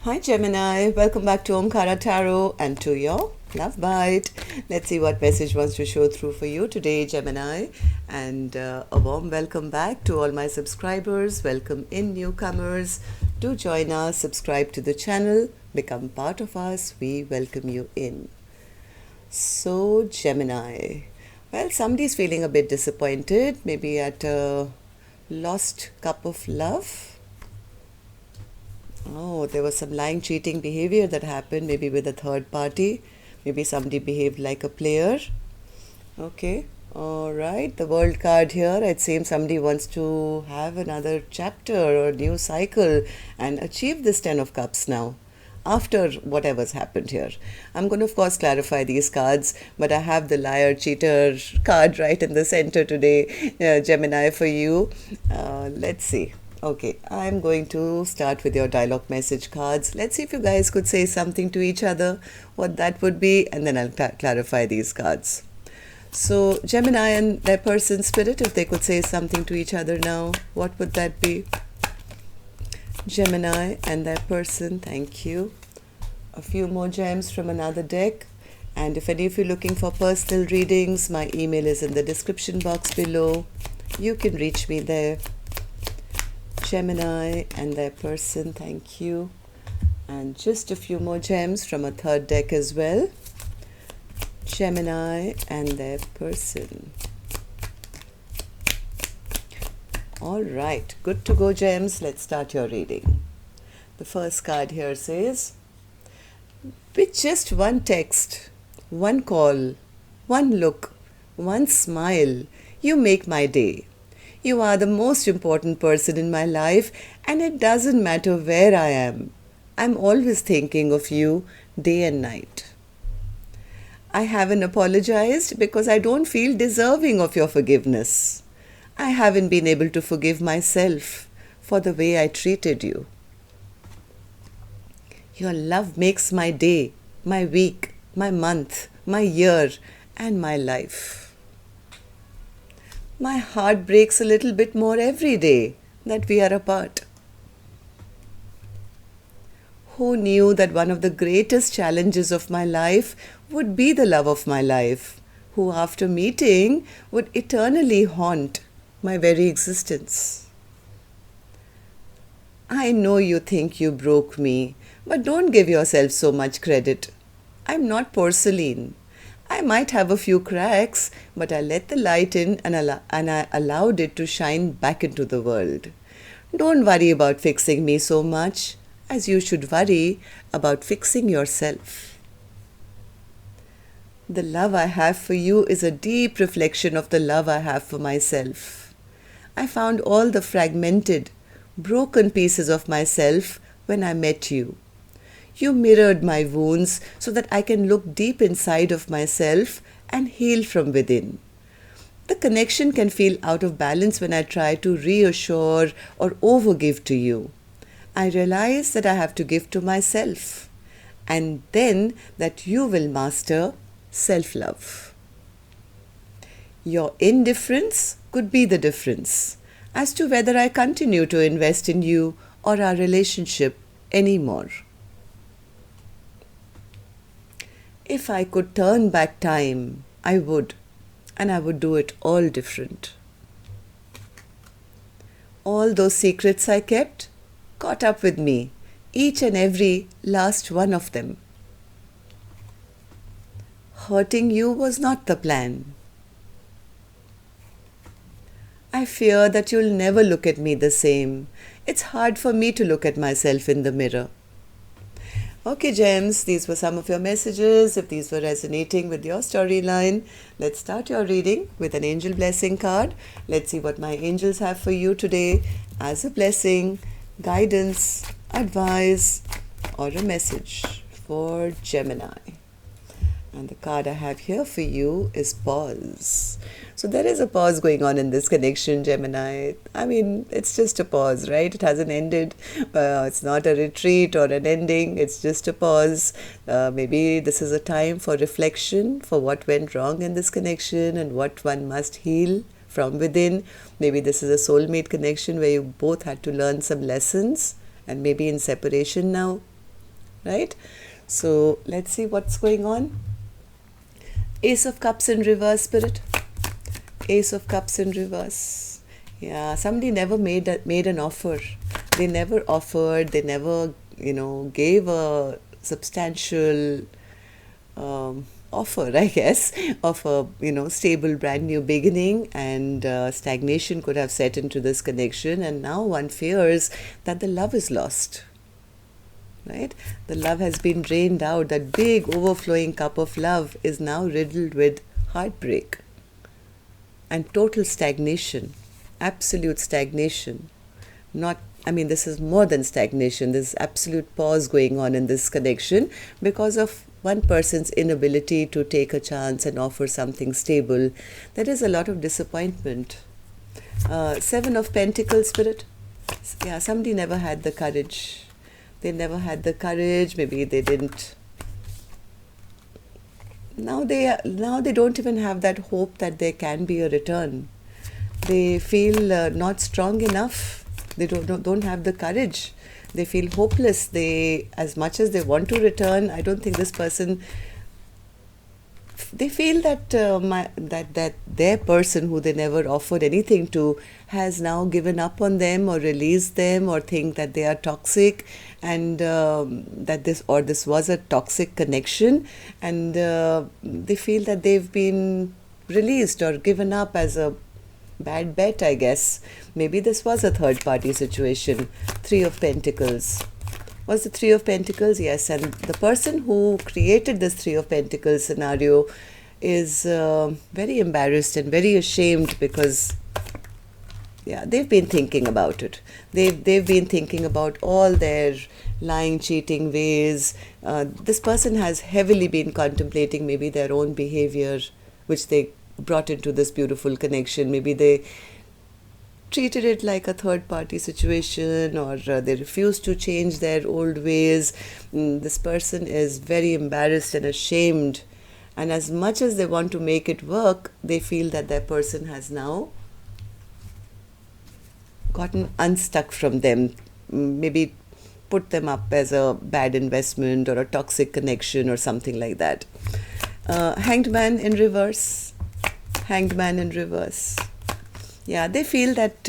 Hi Gemini, welcome back to Omkaratarot and to your love bite. Let's see what message wants to show through for you today, Gemini. And a warm welcome back to all my subscribers. Welcome in newcomers. Do join us, subscribe to the channel, become part of us. We welcome you in. So, Gemini. Well, somebody's feeling a bit disappointed, maybe at a lost cup of love. Oh, there was some lying, cheating behavior that happened, maybe with a third party. Maybe somebody behaved like a player. Okay, all right. The World card here, it seems somebody wants to have another chapter or new cycle and achieve this Ten of Cups now, after whatever's happened here. I'm going to, of course, clarify these cards, but I have the liar, cheater card right in the center today, Gemini, for you. Let's see. Okay, I'm going to start with your dialogue message cards. Let's see if you guys could say something to each other, what that would be, and then I'll clarify these cards. So, Gemini and their person spirit, if they could say something to each other now, what would that be? Gemini and their person, thank you. A few more gems from another deck. And if any of you are looking for personal readings, my email is in the description box below. You can reach me there. Gemini and their person, thank you. And just a few more gems from a third deck as well. Gemini and their person. All right, good to go, gems. Let's start your reading. The first card here says, with just one text, one call, one look, one smile, you make my day. You are the most important person in my life, and it doesn't matter where I am. I'm always thinking of you day and night. I haven't apologized because I don't feel deserving of your forgiveness. I haven't been able to forgive myself for the way I treated you. Your love makes my day, my week, my month, my year, and my life. My heart breaks a little bit more every day that we are apart. Who knew that one of the greatest challenges of my life would be the love of my life, who after meeting would eternally haunt my very existence? I know you think you broke me, but don't give yourself so much credit. I'm not porcelain. I might have a few cracks, but I let the light in and I allowed it to shine back into the world. Don't worry about fixing me so much, as you should worry about fixing yourself. The love I have for you is a deep reflection of the love I have for myself. I found all the fragmented, broken pieces of myself when I met you. You mirrored my wounds so that I can look deep inside of myself and heal from within. The connection can feel out of balance when I try to reassure or overgive to you. I realize that I have to give to myself, and then that you will master self-love. Your indifference could be the difference as to whether I continue to invest in you or our relationship anymore. If I could turn back time, I would, and I would do it all different. All those secrets I kept caught up with me, each and every last one of them. Hurting you was not the plan. I fear that you'll never look at me the same. It's hard for me to look at myself in the mirror. Okay, gems, these were some of your messages. If these were resonating with your storyline, let's start your reading with an angel blessing card. Let's see what my angels have for you today as a blessing, guidance, advice, or a message for Gemini. And the card I have here for you is pause. So there is a pause going on in this connection, Gemini. I mean, it's just a pause, right? It hasn't ended. It's not a retreat or an ending. It's just a pause. Maybe this is a time for reflection for what went wrong in this connection and what one must heal from within. Maybe this is a soulmate connection where you both had to learn some lessons and maybe in separation now. right? So let's see what's going on. Ace of Cups in reverse, Spirit. Ace of Cups in reverse. Yeah, somebody never made an offer. They never offered. They never, gave a substantial offer, I guess, of a stable brand new beginning, and stagnation could have set into this connection, and now one fears that the love is lost. Right? The love has been drained out. That big overflowing cup of love is now riddled with heartbreak and total stagnation, absolute stagnation. This is more than stagnation. There's absolute pause going on in this connection because of one person's inability to take a chance and offer something stable. There is a lot of disappointment. Seven of Pentacles, Spirit. Yeah, somebody never had the courage. They never had the courage. Maybe they didn't. Now they don't even have that hope that there can be a return. They feel not strong enough. They don't have the courage. They feel hopeless. They, as much as they want to return, I don't think this person. They feel that that their person who they never offered anything to has now given up on them or released them, or think that they are toxic, and that this was a toxic connection, and they feel that they've been released or given up as a bad bet, I guess. Maybe this was a third party situation. Three of Pentacles. Was the Three of Pentacles? Yes, and the person who created this Three of Pentacles scenario is very embarrassed and very ashamed because, yeah, they've been thinking about it. They've been thinking about all their lying, cheating ways. This person has heavily been contemplating maybe their own behavior, which they brought into this beautiful connection. Maybe they treated it like a third-party situation, or they refused to change their old ways. This person is very embarrassed and ashamed, and as much as they want to make it work, they feel that their person has now gotten unstuck from them, maybe put them up as a bad investment or a toxic connection or something like that. Hanged Man in reverse. Hanged Man in reverse. Yeah, they feel that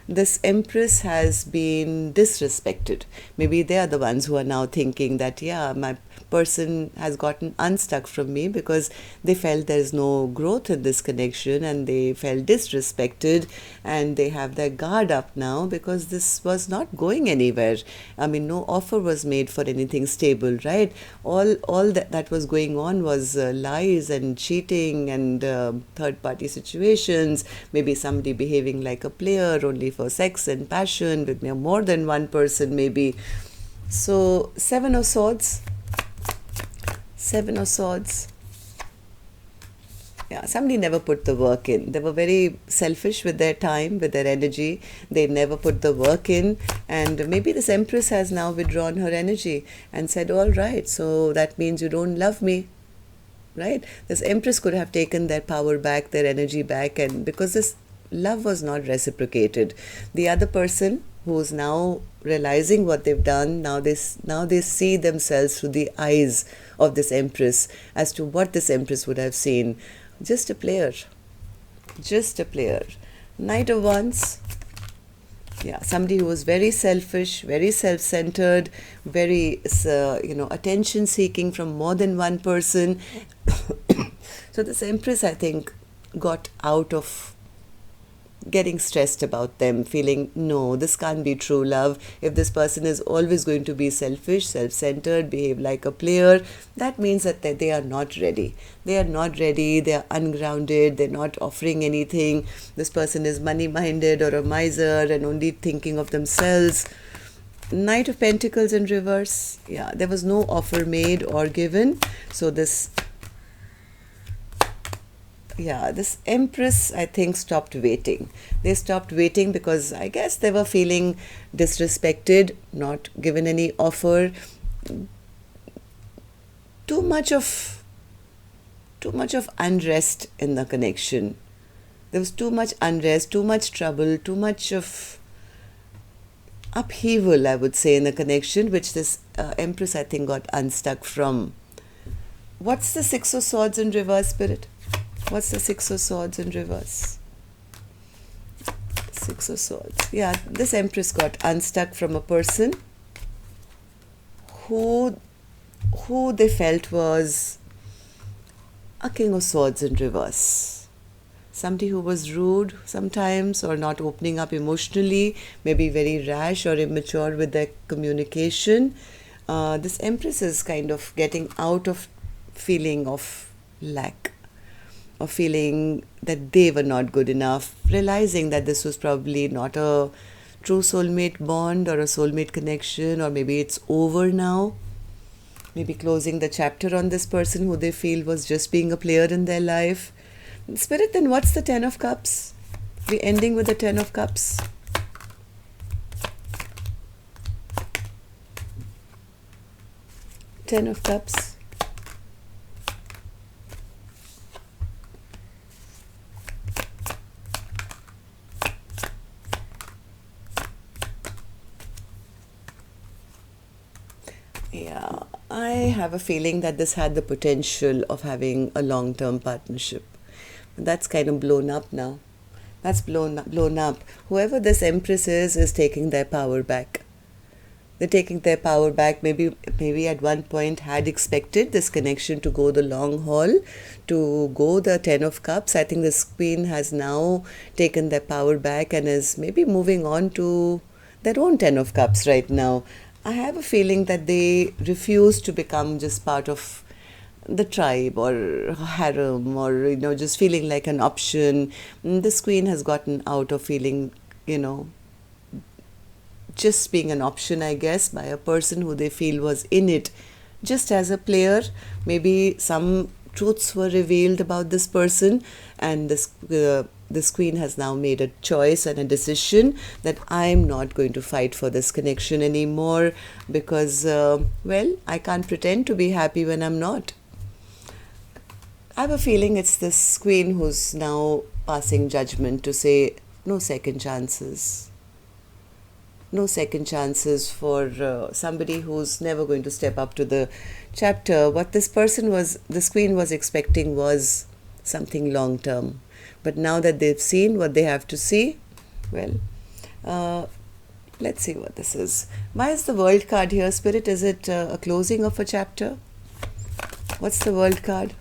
this Empress has been disrespected. Maybe they are the ones who are now thinking that, yeah, my person has gotten unstuck from me because they felt there is no growth in this connection, and they felt disrespected, and they have their guard up now because this was not going anywhere. No offer was made for anything stable, right? All that was going on was lies and cheating and third-party situations, maybe somebody behaving like a player only for sex and passion with more than one person maybe. So, Seven of Swords. Seven of Swords. Yeah, somebody never put the work in. They were very selfish with their time, with their energy. They never put the work in. And maybe this Empress has now withdrawn her energy and said, all right, so that means you don't love me, right? This Empress could have taken their power back, their energy back, and because this love was not reciprocated. The other person who's now realizing what they've done, now they see themselves through the eyes of this Empress as to what this Empress would have seen. Just a player. Just a player. Knight of Wands. Yeah, somebody who was very selfish, very self-centered, very, attention-seeking from more than one person. So this Empress, I think, got out of getting stressed about them, feeling, no, this can't be true love. If this person is always going to be selfish, self-centered, behave like a player, that means that they are not ready. They are not ready, they are ungrounded, they're not offering anything. This person is money-minded or a miser and only thinking of themselves. Knight of Pentacles in reverse. Yeah, there was no offer made or given. So this Empress, I think, stopped waiting. They stopped waiting because I guess they were feeling disrespected, not given any offer. Too much of unrest in the connection. There was too much unrest, too much trouble, too much of upheaval, I would say, in a connection which this Empress, I think, got unstuck from. What's the Six of Swords in reverse, Spirit? What's the Six of Swords in reverse? Six of Swords. Yeah, this Empress got unstuck from a person who they felt was a King of Swords in reverse. Somebody who was rude sometimes, or not opening up emotionally, maybe very rash or immature with their communication. This Empress is kind of getting out of feeling of lack, of feeling that they were not good enough, realizing that this was probably not a true soulmate bond or a soulmate connection, or maybe it's over now. Maybe closing the chapter on this person who they feel was just being a player in their life. Spirit, then what's the Ten of Cups? We're ending with the Ten of Cups. Ten of Cups. Yeah, I have a feeling that this had the potential of having a long-term partnership. That's kind of blown up now. That's blown up. Whoever this Empress is taking their power back. They're taking their power back. Maybe at one point had expected this connection to go the long haul, to go the Ten of Cups. I think this Queen has now taken their power back and is maybe moving on to their own Ten of Cups right now. I have a feeling that they refuse to become just part of the tribe or harem, or just feeling like an option. This Queen has gotten out of feeling just being an option, I guess, by a person who they feel was in it just as a player. Maybe some truths were revealed about this person, and this Queen has now made a choice and a decision that I'm not going to fight for this connection anymore, because I can't pretend to be happy when I'm not. I have a feeling it's this Queen who's now passing judgment to say no second chances. No second chances for somebody who's never going to step up to the chapter. What this Queen was expecting was something long term. But now that they've seen what they have to see, let's see what this is. Why is the World card here, Spirit? Is it a closing of a chapter? What's the World card?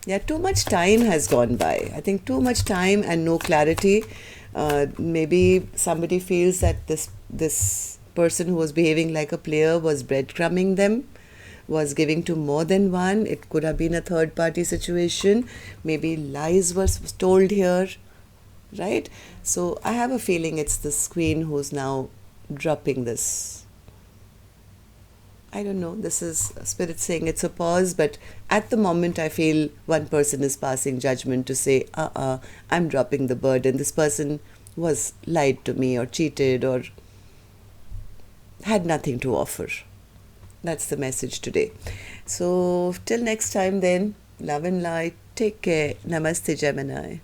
Yeah, too much time has gone by. I think too much time and no clarity. Maybe somebody feels that this person who was behaving like a player was breadcrumbing them, was giving to more than one. It could have been a third party situation. Maybe lies were told here, right? So I have a feeling it's this Queen who's now dropping this. I don't know, this is Spirit saying it's a pause, but at the moment I feel one person is passing judgment to say, I'm dropping the burden. This person was lied to me or cheated or had nothing to offer. That's the message today. So till next time then, love and light. Take care. Namaste, Gemini.